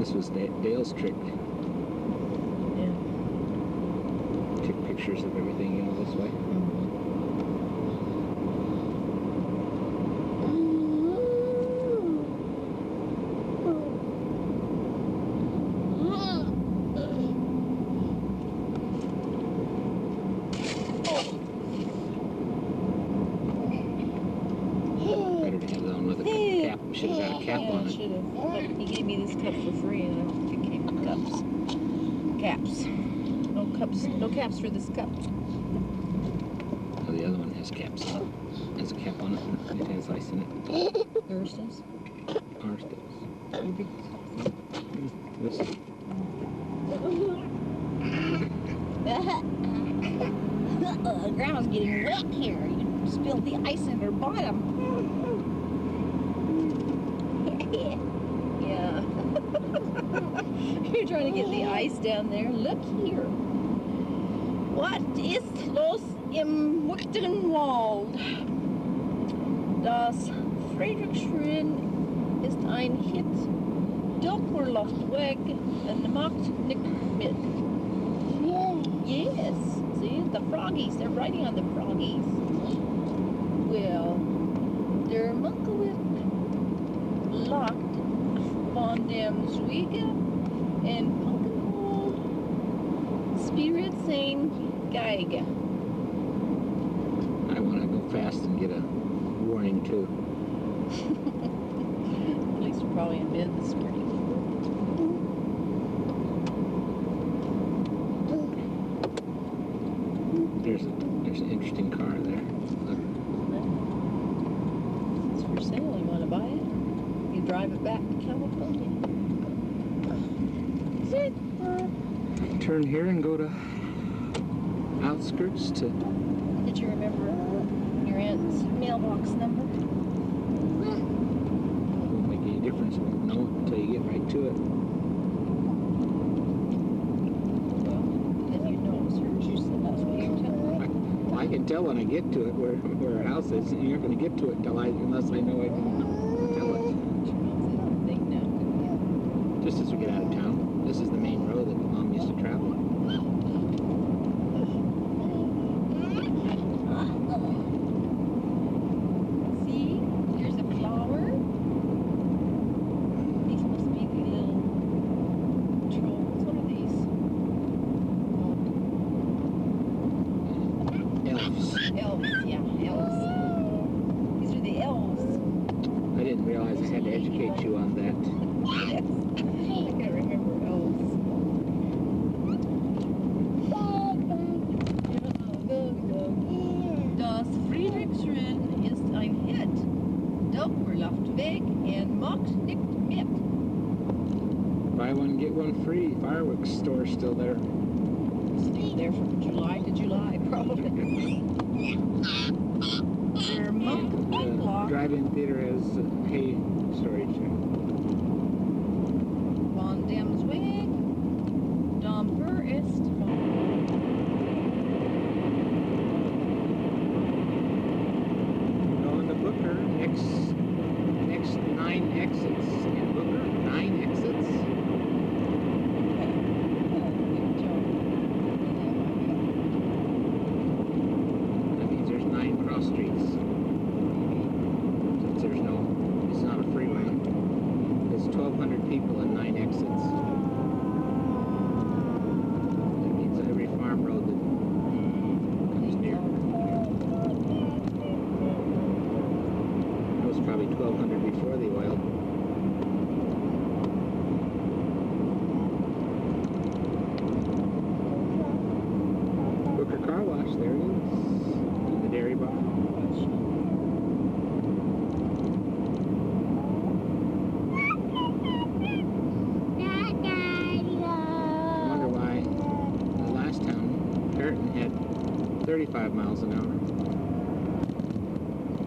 This was Dale's trick. Yeah. Took pictures of everything, you know, this way. Better to have that one with a cap. Should have got a cap on it. Should have. But he gave me this cup for free, and I don't think it came with cups. Caps. No cups. No caps for this cup. Oh, the other one has caps. Has a cap on it. It has ice in it. Yours does? Ours does. This. The ground's getting wet here. You spilled the ice in her bottom. Yeah. You're trying to get the ice down there. Look here. What ist los im Wald? Das Friedrichsruin ist ein Hit. Doppler läuft weg und macht nicht mit. Yes. See, the froggies. They're riding on the froggies. Well, der Munkewit locked von dem Zwiege and Punkenhold Spirit Sane Geige. I want to go fast and get a warning too. At least we're probably in bed this morning. There's an interesting car there. Look. It's for sale. You want to buy it? You drive it back to California. Turn here and go to outskirts to. Did you remember your aunt's mailbox number? Won't make any difference. Won't know until you get right to it. Well, then you know it's hers. You said that's what you're telling me. I can tell when I get to it where her house is. And you're going to get to it unless I know it. Tell it. Just as we get out of town. This is the main road that Mom used to travel on. See, here's a flower. These must be the little trolls. What are these? Elves. Elves, yeah, elves. These are the elves. I didn't realize I had to educate you on that. Yes. I can't remember elves. Das Friedrichsruin ist ein Hit. Doppler läuft weg und macht nicht mit. Buy one, get one free. Fireworks store still there. There from July to July, probably. Their month block. Drive-in theater has hay storage. Von dem Zweig, Domper ist Going to Booker. Next 9 exits in Booker. 9 exits. That means there's 9 cross streets. Since it's not a freeway. There's 1,200 people and 9 exits. That means every farm road that comes near. It was probably 1,200 before the oil. Booker Car Wash, there it is. And the dairy bar. I wonder why the last town, Perriton, had 35 miles an hour.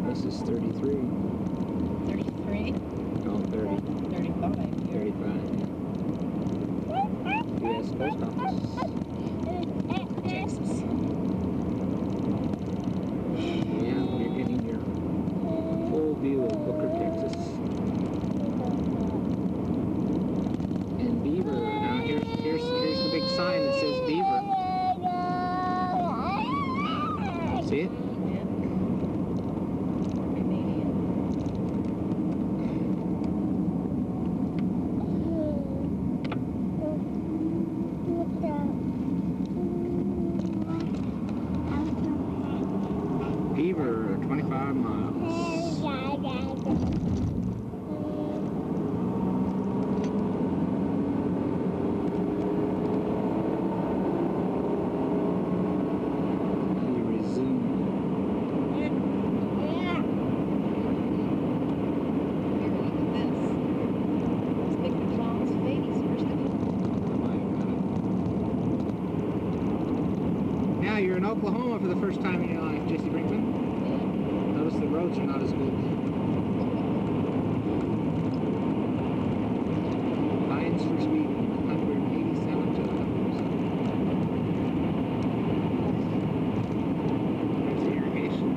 This is 33. 33, No, 30. 35. 35. U.S. Post Office. Texas. Yeah, you're getting your full view of Booker, Texas. And for 25 miles. We resume. Now you're in Oklahoma for the first time in your life, Jesse Brinkman. Notice the roads are not as good. Fines for speeding, 187 kilometers. There's the irrigation.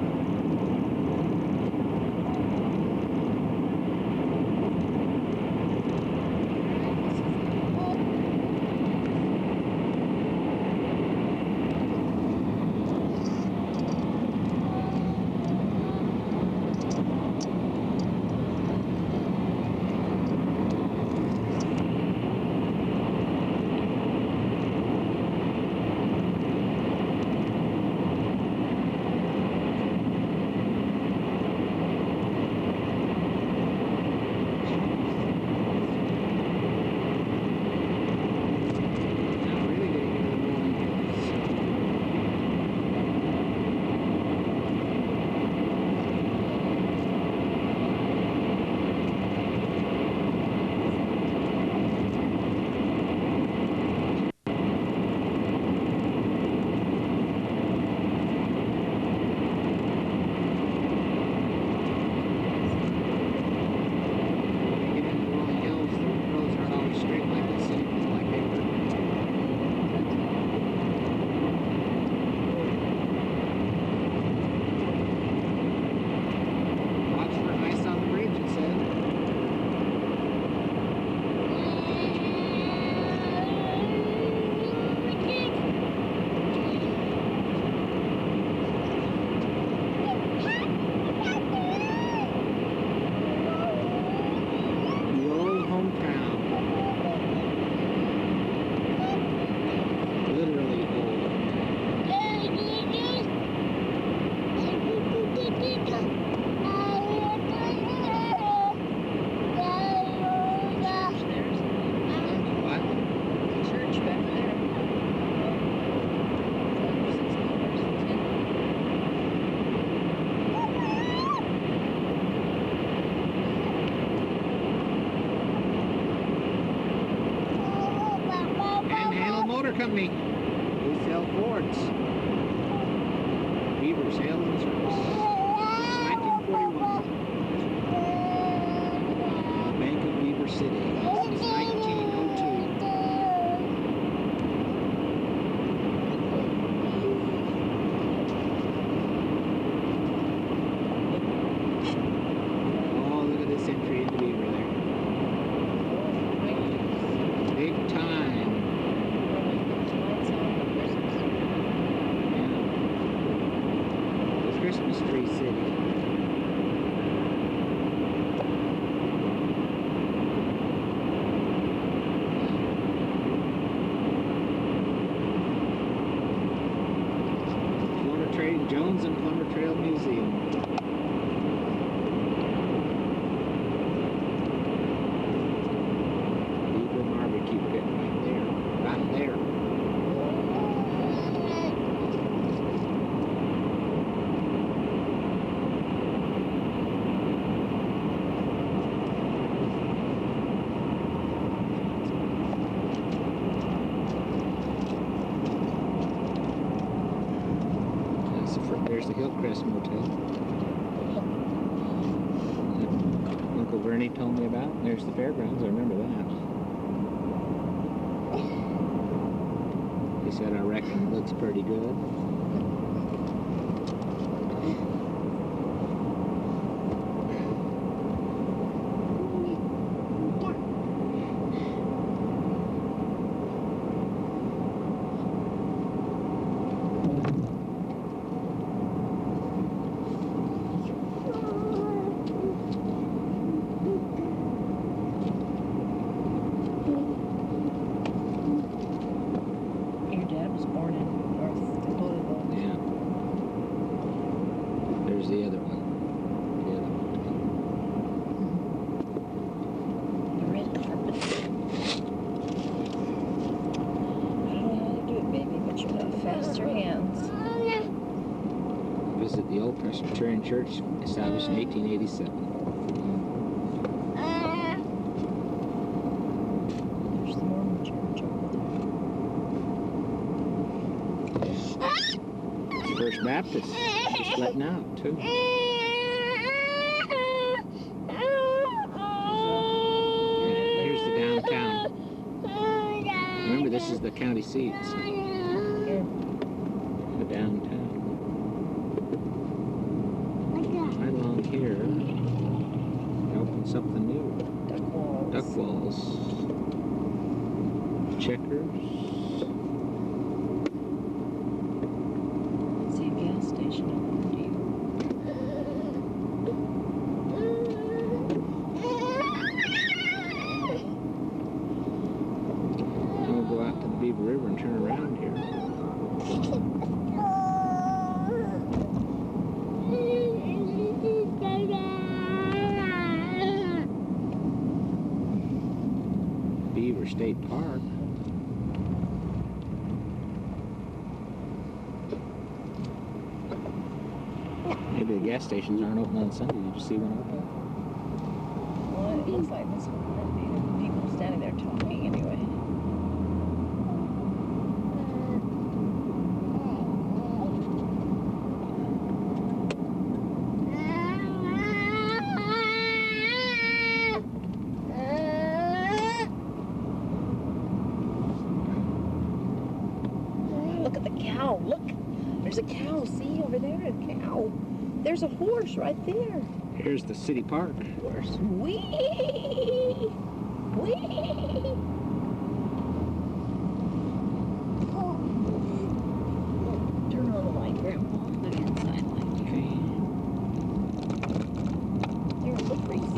Company. They sell Fords. Beaver sales and service. Since 1941. Bank of Beaver City. Since 1902. Oh, look at this entry into Beaver there. Big time. Christmas Tree City. Plumber Trade Jones and Plumber Trail Museum. Beaver Barbecue Pit right there. Right there. There's the Hillcrest Motel. Uncle Bernie told me about. There's the fairgrounds. I remember that. He said, I reckon it looks pretty good. Your dad was born in North Dakota. the other one. The red carpet. I don't know how to do it, baby, but you got faster hands. Visit the old Presbyterian Church, established in 1887. There's the Mormon church over there. First Baptist, just letting out, too. Here's the downtown. Remember, this is the county seat. Here. The downtown. Right along here, they opened something new. Duck walls. Duck walls. Checkers. See a gas station over there, do you? Then we'll go out to the Beaver River and turn around here. Beaver State Park. Maybe the gas stations aren't open on Sunday. Did you see one open? Well, it looks like this one. There'd be people standing there talking anyway. Look at the cow. Look. There's a cow. See over there? A cow. There's a horse right there. Here's the city park. Horse. Wee! Wee! Turn on the light, Grandpa. The inside light. Okay. Here, look, Reese.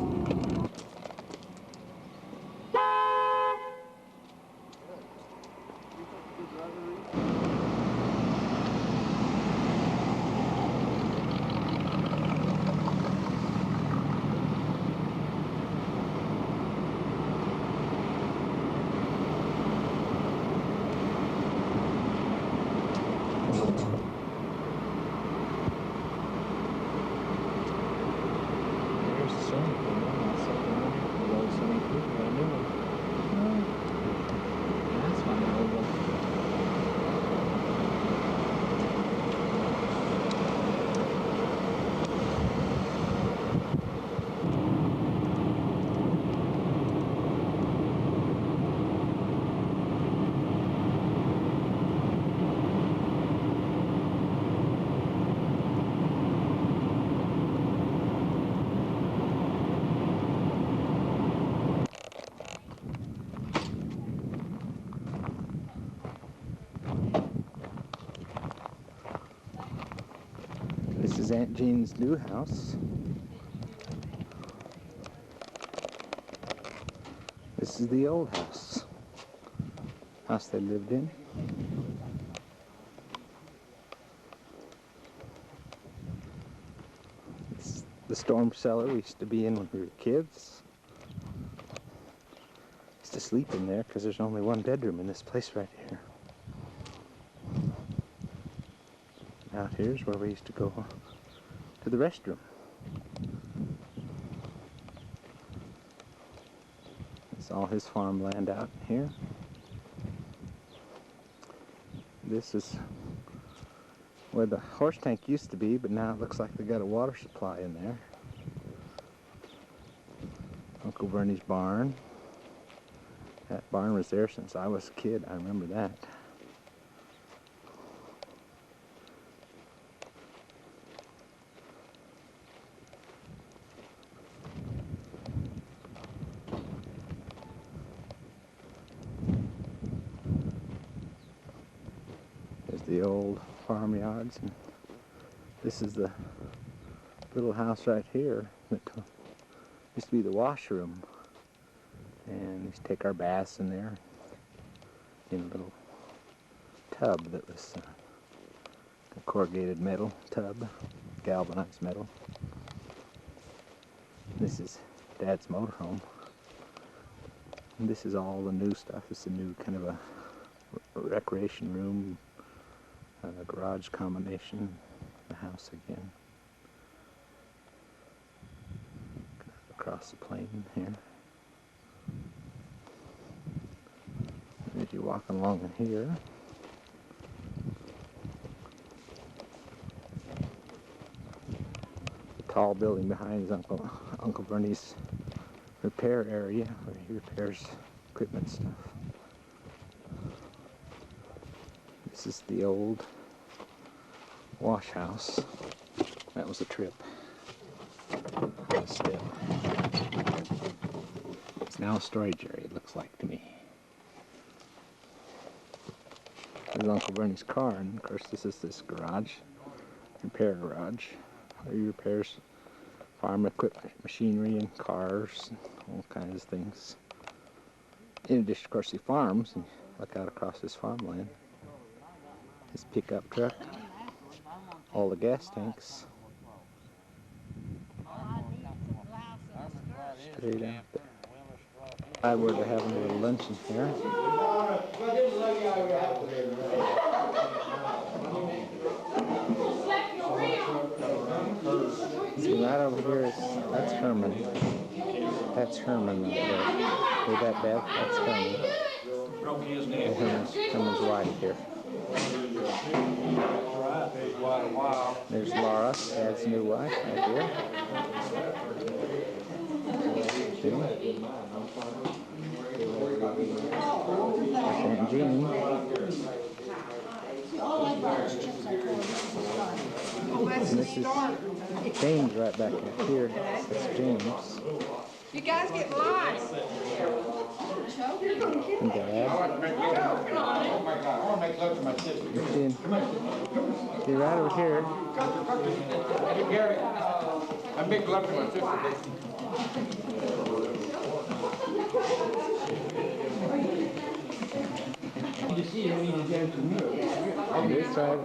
There's the swimming pool. That's something there. The old swimming pool. Got a new one. That's my old one. This is Aunt Jean's new house. This is the old house. House they lived in. It's the storm cellar we used to be in when we were kids. Used to sleep in there because there's only one bedroom in this place right here. Out here's where we used to go to the restroom. It's all his farmland out here. This is where the horse tank used to be, but now it looks like they got a water supply in there. Uncle Bernie's barn. That barn was there since I was a kid. I remember that. There's the old farmyards, and this is the little house right here that used to be the washroom. And we used to take our baths in there in a little tub that was a corrugated metal tub. galvanized metal. This is Dad's motorhome. And this is all the new stuff. It's a new kind of a recreation room, a garage combination, the house again. Across the plain here. And as you walk along in here, the tall building behind is Uncle Bernie's repair area where he repairs equipment stuff. This is the old wash house. That was a trip. Step. It's now a storage area, it looks like to me. There's Uncle Bernie's car, and of course this garage, repair garage. He repairs farm equipment, machinery, and cars, and all kinds of things. In addition, of course, he farms, and look out across his farmland. His pickup truck, all the gas tanks. Straight out there. I were to having a little luncheon here. See, right over here that's Herman. That's Herman right there. With that bed, that's Herman. And Herman's wife here. There's Laura, Dad's new wife, right here. There's Aunt Jean. And this is James right back here. That's James. You guys get lost. And Dad. See right over here. Gary, I'm big love to my sister. On this side,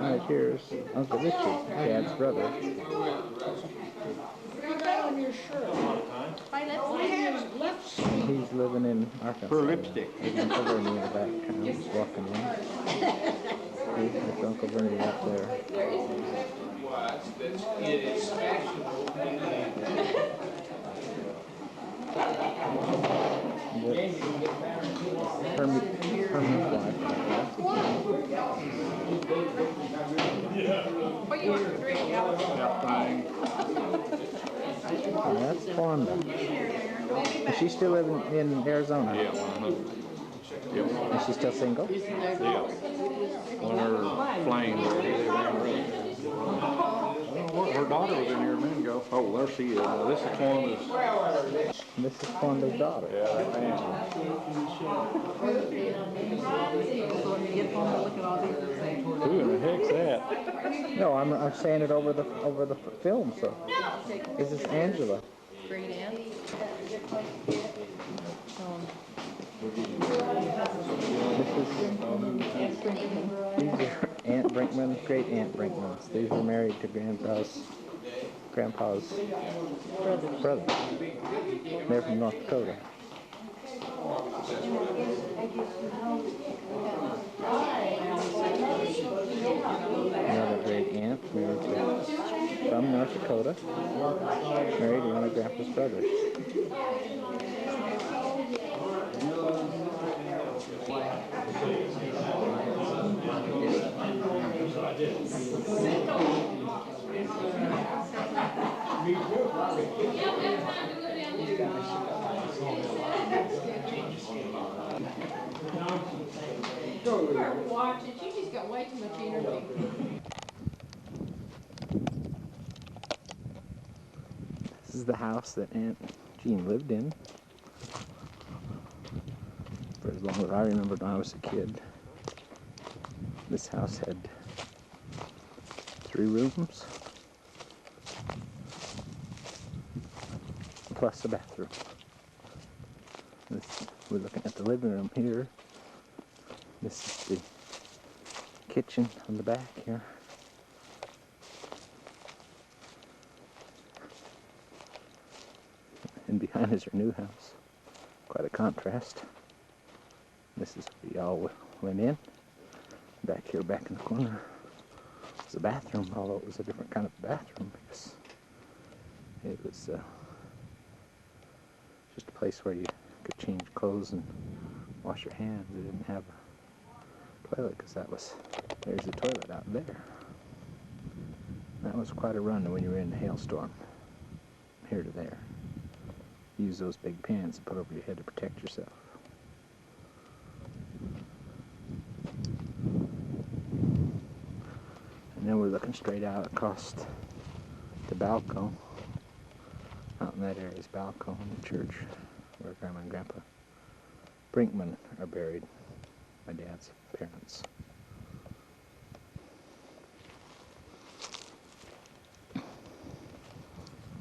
right here is Uncle Richard, Dad's brother. He's living in Arkansas. For lipstick. Uncle Bernie in the back, kind of walking in. See, that's Uncle Bernie right there. Herman's wife. What do you want to drink, And that's Wanda. Is she still living in Arizona? Yeah, 100. Yep. Is she still single? Yeah. On her flame. Her daughter was in here a minute ago. Oh, there she is. This is Wanda's. This is Wanda's daughter. Yeah, that man. Who in the heck's that? No, I'm saying it over the film. So this is Angela. Great aunt. These are Aunt Brinkman, great Aunt Brinkmans. These were married to Grandpa's brother. They're from North Dakota. Another great aunt married from North Dakota, married to one of Grandpa's brothers. You better watch it. You just got way too much energy. This is the house that Aunt Jean lived in for as long as I remembered when I was a kid. This house had 3 rooms plus a bathroom. We're looking at the living room here. This is the kitchen on the back here. And behind is her new house. Quite a contrast. This is where y'all went in. Back here, back in the corner, was a bathroom, although it was a different kind of bathroom because it was just a place where you could change clothes and wash your hands. It didn't have a toilet because there's the toilet out there. That was quite a run when you were in the hailstorm, here to there. Use those big pants and put over your head to protect yourself. And then we're looking straight out across the balcony. Out in that area is balcony in the church where Grandma and Grandpa Brinkman are buried, my dad's parents.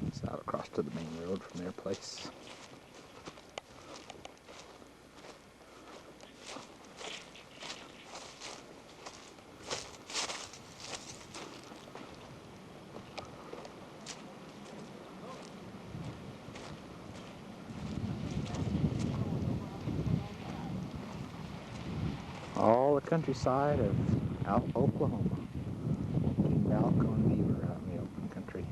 It's out across to the main road from their place. All the countryside of Oklahoma. Between Balco and Beaver out in the open country.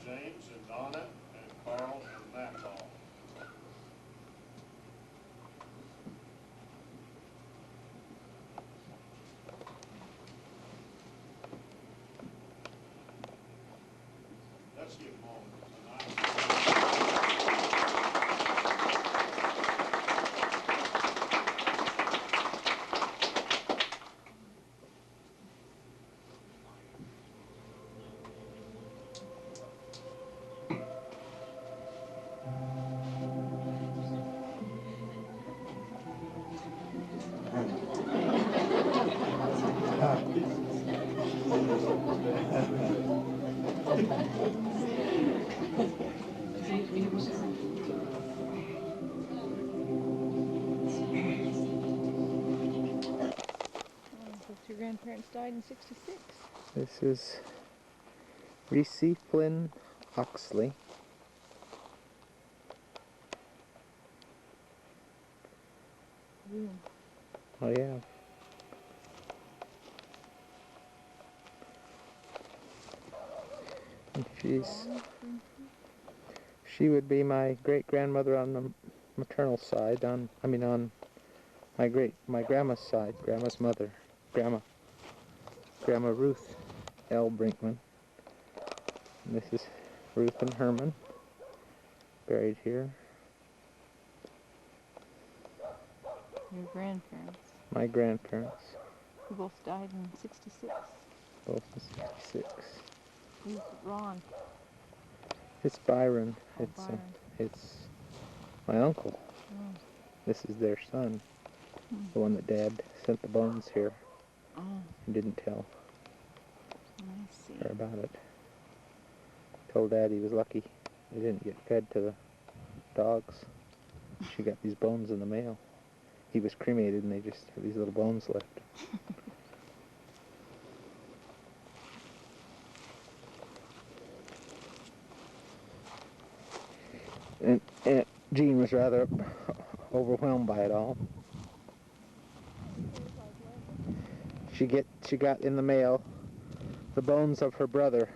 James and Donna and Carl and Matt all. Let's give them all a nice. Your grandparents died in '66. This is Reese Flynn Oxley. Oh yeah. And she would be my great grandmother on maternal side, on my grandma's side, grandma's mother, Grandma Ruth L. Brinkman. And this is Ruth and Herman, buried here. Your grandparents, My grandparents, who both died in '66. both in '66. Who's Ron? It's Byron. Oh, Byron. It's my uncle. Oh. This is their son, the one that Dad sent the bones here Oh, and didn't tell I see. her about it. Told Dad he was lucky they didn't get fed to the dogs. She got these bones in the mail. He was cremated and they just have these little bones left. And Aunt Jean was rather overwhelmed by it all. She got in the mail the bones of her brother.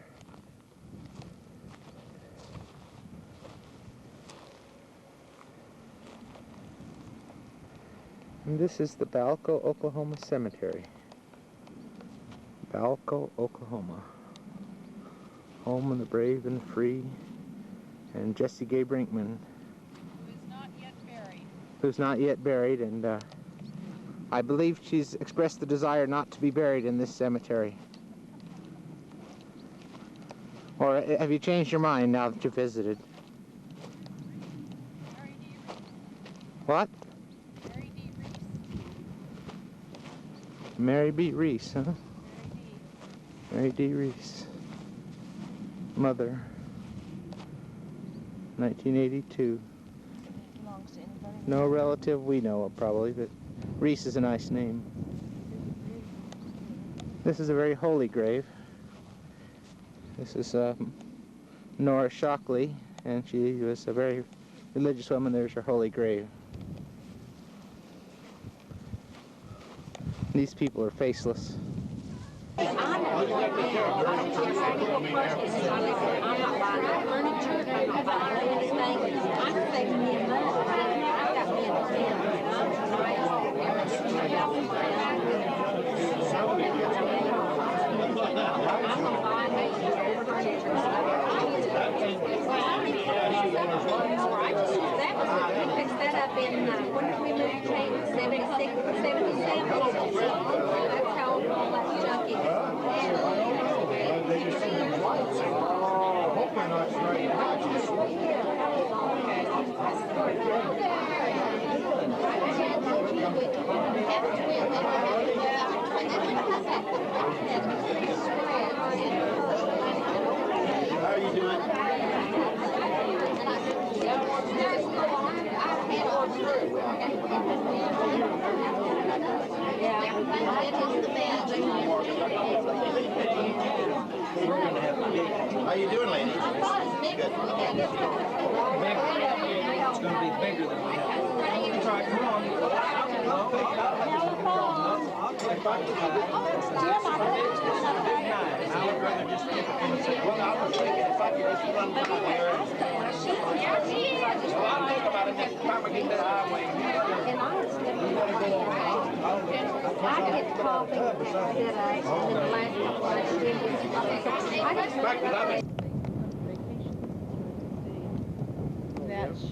And this is the Balco, Oklahoma Cemetery. Balco, Oklahoma. Home of the brave and free. And Jessie Gay Brinkman. Who is not yet buried. Who's not yet buried, and I believe she's expressed the desire not to be buried in this cemetery. Or have you changed your mind now that you visited? Mary D. Reese. What? Mary D. Reese. Mary B. Reese, huh? Mary D. Mary D. Reese. Mother. 1982. Belongs to anybody. No relative we know of, probably, but Reese is a nice name. This is a very holy grave. This is Nora Shockley, and she was a very religious woman. There's her holy grave. These people are faceless. When we moved to 76, 77, that's how old all that junk is. How are you doing? How you doing, lady? Good. It's going to be bigger than we have. Try, come on. I'll pick it up. I'll take it. I would rather just keep it from the city. Well, I was thinking if I could just run by there. Well, I'll think about it next time we get that highway. I get coffee and the last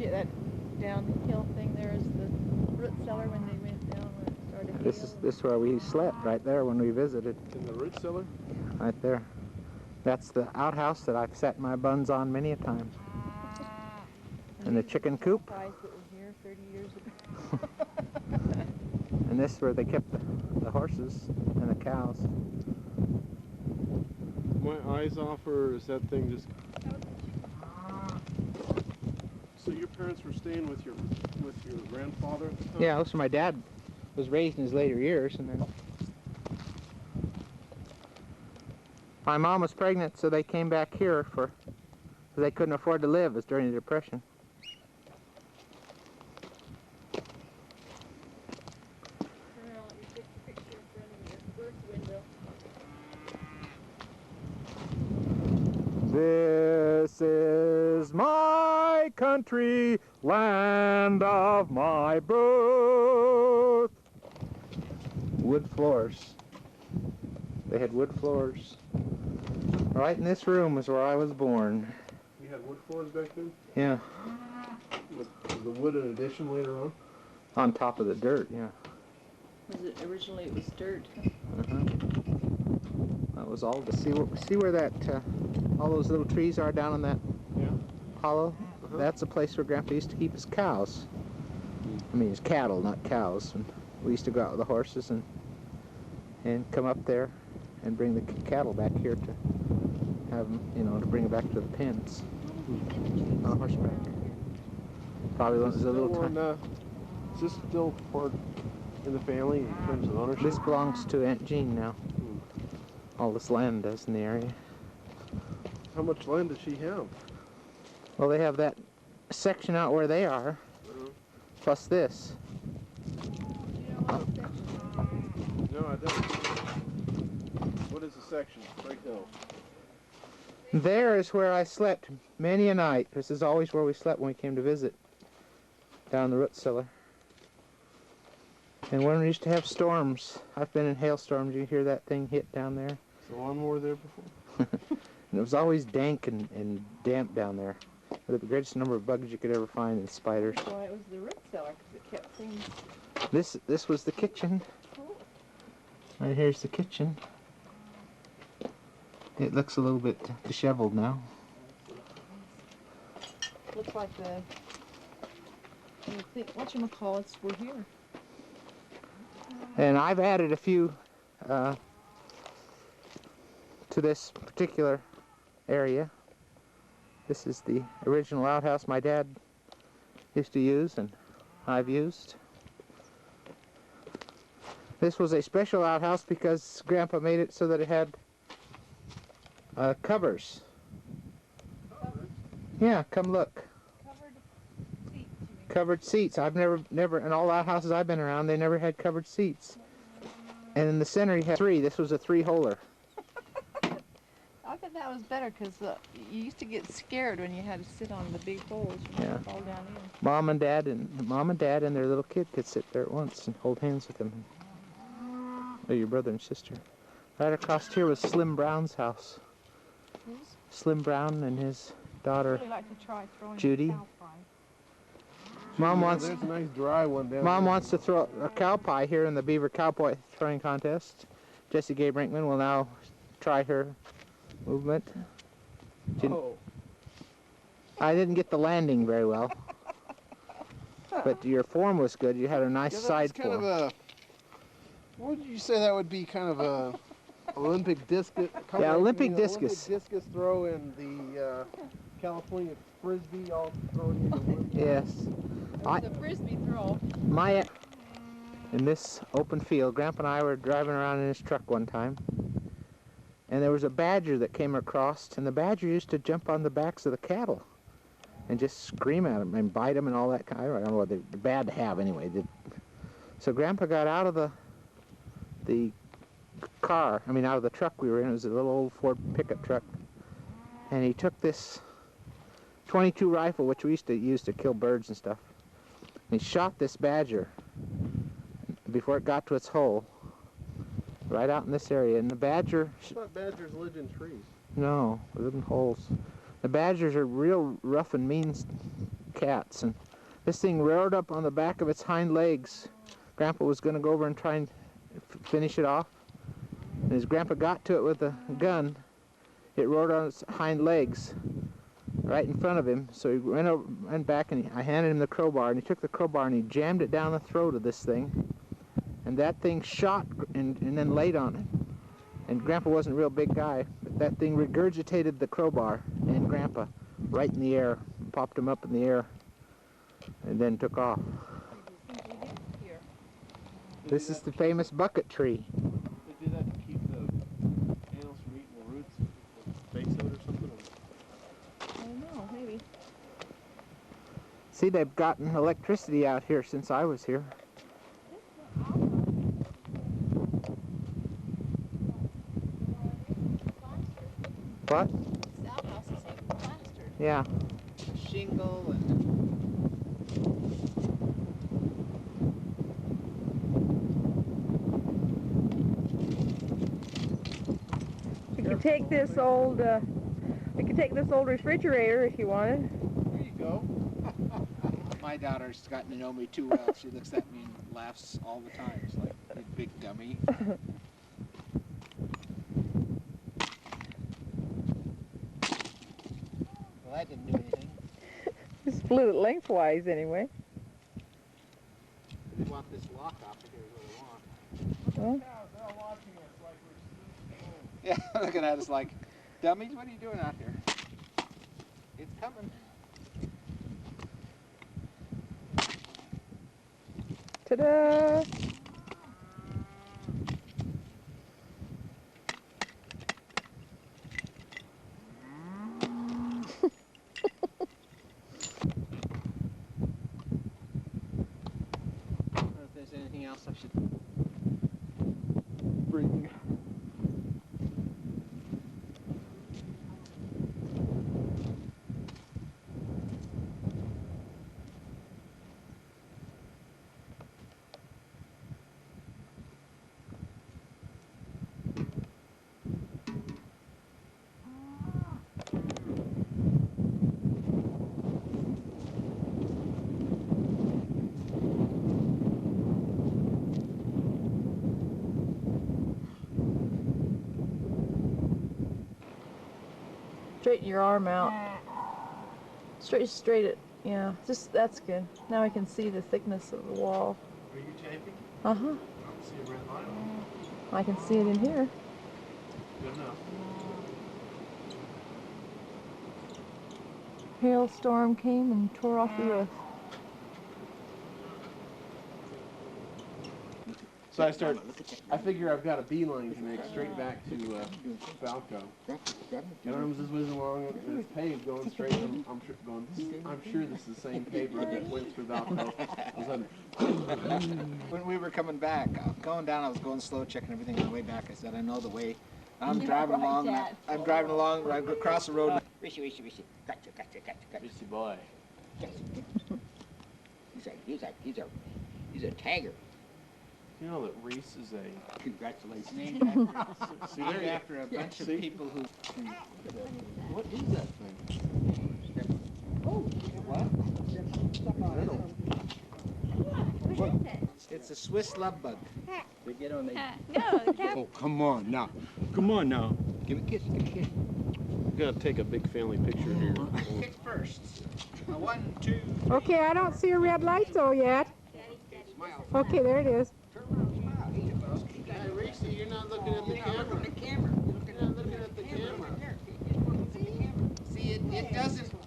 That downhill thing there is the root cellar when they went down where it started. This is where we slept, right there when we visited. In the root cellar? Right there. That's the outhouse that I've set my buns on many a time. And the chicken coop. Guys that were here 30 years ago. And this is where they kept the horses and the cows. My eyes off, or is that thing just... So your parents were staying with your grandfather at the time? Yeah, so my dad was raised in his later years, and then my mom was pregnant, so they came back here because they couldn't afford to live. It was during the Depression. This is my country, land of my birth. Wood floors. They had wood floors. Right in this room is where I was born. You had wood floors back then? Yeah. Was the wood an addition later on? On top of the dirt, yeah. Was it originally? It was dirt. That was all to see where that all those little trees are down in that hollow. That's a place where Grandpa used to keep his cows. I mean his cattle, not cows. And we used to go out with the horses and come up there and bring the cattle back here to have them, you know, to bring them back to the pens on horseback. Probably was a little time. Is this still part in the family in terms of ownership? This belongs to Aunt Jean now. All this land does in the area. How much land does she have? Well, they have that section out where they are, plus this. No, I don't. What is the section? Right now. There is where I slept many a night. This is always where we slept when we came to visit, down the root cellar. And when we used to have storms, I've been in hailstorms, you hear that thing hit down there? Was the lawnmower there before? And it was always dank and damp down there. With the greatest number of bugs you could ever find and spiders. That's why it was the root cellar, because it kept things. This was the kitchen. Right here's the kitchen. It looks a little bit disheveled now. Looks like the. You think whatchamacallits were here. And I've added a few to this particular area. This is the original outhouse my dad used to use and I've used. This was a special outhouse because Grandpa made it so that it had covers. Yeah, come look. Covered seats. I've never, in all the outhouses I've been around, they never had covered seats. And in the center you had three. This was a three-holer. I thought that was better because you used to get scared when you had to sit on the big holes when you fall down in. Mom and Dad and their little kid could sit there at once and hold hands with them. Or your brother and sister. Right across here was Slim Brown's house. Slim Brown and his daughter Judy. Mom wants. There's a nice dry one down Mom there. wants to throw a cow pie here in the Beaver cow pie throwing contest. Jessie Gay Brinkman will now try her movement. I didn't get the landing very well, but your form was good. You had a nice side kind form. of a. What would you say that would be? Kind of a Olympic discus. Yeah, Olympic discus. Olympic discus throw and the California frisbee all thrown into one. Yes. The frisbee throw. In this open field, Grandpa and I were driving around in his truck one time, and there was a badger that came across, and the badger used to jump on the backs of the cattle and just scream at them and bite them and all that kind. I don't know what they're bad to have anyway. So Grandpa got out of the car, out of the truck we were in. It was a little old Ford pickup truck, and he took this .22 rifle, which we used to use to kill birds and stuff, and he shot this badger before it got to its hole, right out in this area. And the badger... I thought badgers lived in trees. No, they live in holes. The badgers are real rough and mean cats, and this thing roared up on the back of its hind legs. Grandpa was going to go over and try and finish it off, and as Grandpa got to it with a gun, it roared on its hind legs right in front of him. So he went back, and I handed him the crowbar, and he took the crowbar and he jammed it down the throat of this thing, and that thing shot and then laid on it. And Grandpa wasn't a real big guy, but that thing regurgitated the crowbar and Grandpa right in the air, popped him up in the air, and then took off. This is the famous bucket tree. They do that to keep the animals from eating the roots of base soda or something? I don't know, maybe. See, they've gotten electricity out here since I was here. What? This outhouse is even plastered. Yeah. Shingle and take this old, we could take this old refrigerator if you wanted. There you go. My daughter's gotten to know me too well. She looks at me and laughs all the time. It's like, you big dummy. Well, that didn't do anything. Just split it lengthwise anyway. We want this lock off of here is what I want. Well, They're all watching us like we're Yeah, looking at us like, dummies, what are you doing out here? It's coming. ta-da! I don't know if there's anything else I should Bring. Straighten your arm out. Straight it. Yeah, just that's good. Now I can see the thickness of the wall. Are you taping? Uh-huh. I don't see a red line on it. I can see it in here. Good enough. Hailstorm came and tore off the roof. So I figure I've got a beeline to make straight back to Valco. And I'm just whizzing along, and it's paved going straight. I'm sure this is the same paved road that went through Valco. When we were coming back, going down, I was going slow, checking everything on the way back. I said, I know the way. I'm driving along, I'm driving along, I go across the road. Rishi. Gotcha. Missy boy. He's a tagger. You know that Reese is a... Congratulations. Named after a bunch of people who... What is that thing? Oh, what? What is it? It's a Swiss love bug. They get on the... No, Cap. Oh, come on now. Come on now. Give me a kiss. We gotta take a big family picture here. Kick first. 1, 2. Okay, I don't see a red light though yet. Smile. Okay, there it is. Turn around, smile. Hey, Reese, you're not looking at the camera. You're not looking at the camera. See, it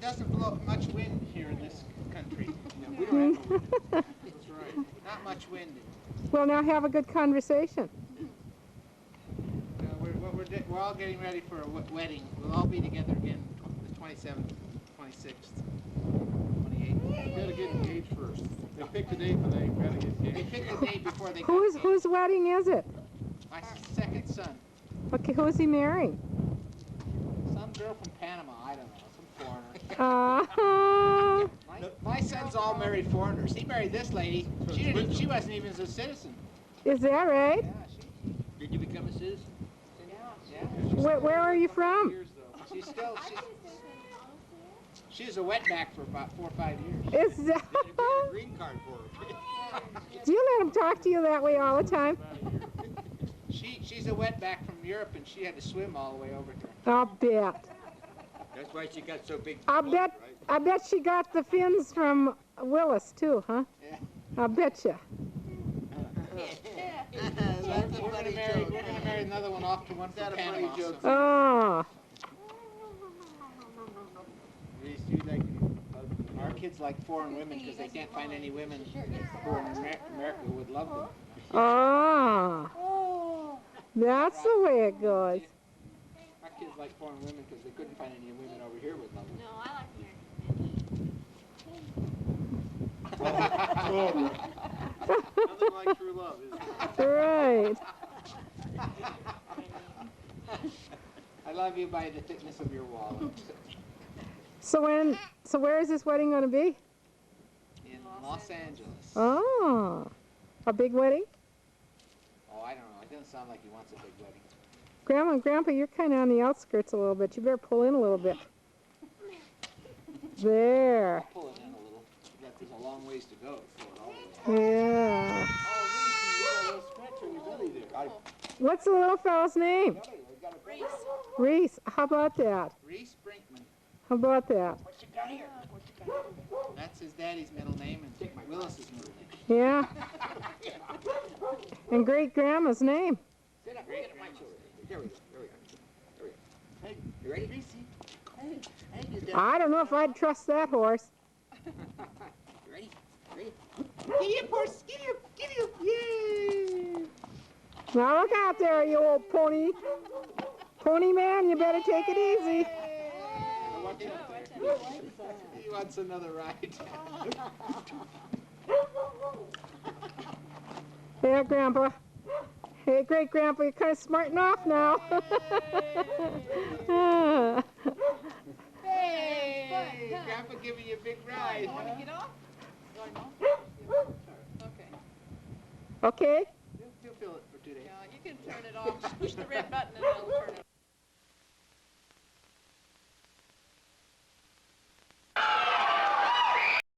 doesn't blow much wind here in this country. No, we don't have no wind. That's right. Not much wind. Well, now have a good conversation. We're all getting ready for a wedding. We'll all be together again the 27th, 26th, 28th. You gotta get engaged first. They picked a date, but they gotta get They engaged. picked the date before they got engaged. Whose wedding is it? My second son. Okay, who's he marrying? Some girl from Panama, I don't know, some foreigner. My son's all married foreigners. He married this lady. She wasn't even a citizen. Is that right? Yeah, Did you become a citizen? yeah. Where are you from? She's a wetback for about 4 or 5 years. Is that... Green card for her. Do you let him talk to you that way all the time? She's a wetback from Europe, and she had to swim all the way over here. I'll bet. That's why she got so big. I bet she got the fins from Willis too, huh? Yeah. I bet you. We're gonna marry another one off to one from Panama. So. Oh. Our kids like foreign women because they can't find any women who are in America who would love them. Oh. That's the way it goes. Our kids like foreign women because they couldn't find any women over here would love them. No, I like Nothing like true love, is there? Right. I love you by the thickness of your wallet. So where is this wedding going to be? In Los Angeles. Oh. A big wedding? Oh, I don't know. It doesn't sound like he wants a big wedding. Grandma and Grandpa, you're kind of on the outskirts a little bit. You better pull in a little bit. There. Pull it in a little. There's a long ways to go to pull it all the way. Yeah. Oh, Reese, you got a little scratch on your belly there. What's the little fellow's name? Reese. Reese. How about that? Reese Brinkman. How about that? What you got here? What you got? That's his daddy's middle name and Willis's middle name. Yeah. And great grandma's name. Sit up. Get at my shoulder. There we go. There we go. There we go. Hey, you ready, Reese? Hey, you done? I don't know if I'd trust that horse. You ready? Ready? Giddy up, horse! Giddy up! Giddy up! Yay! Now look out there, you old pony. Pony man, you better take it easy. Watch out there. He wants another ride. Yeah, Grandpa. Hey, great Grandpa, you're kind of smarting off now. Hey! Grandpa giving you a big ride. Want to get off? Okay. Okay. You'll feel it for 2 days. Yeah, you can turn it off. Just push the red button and it'll turn it off.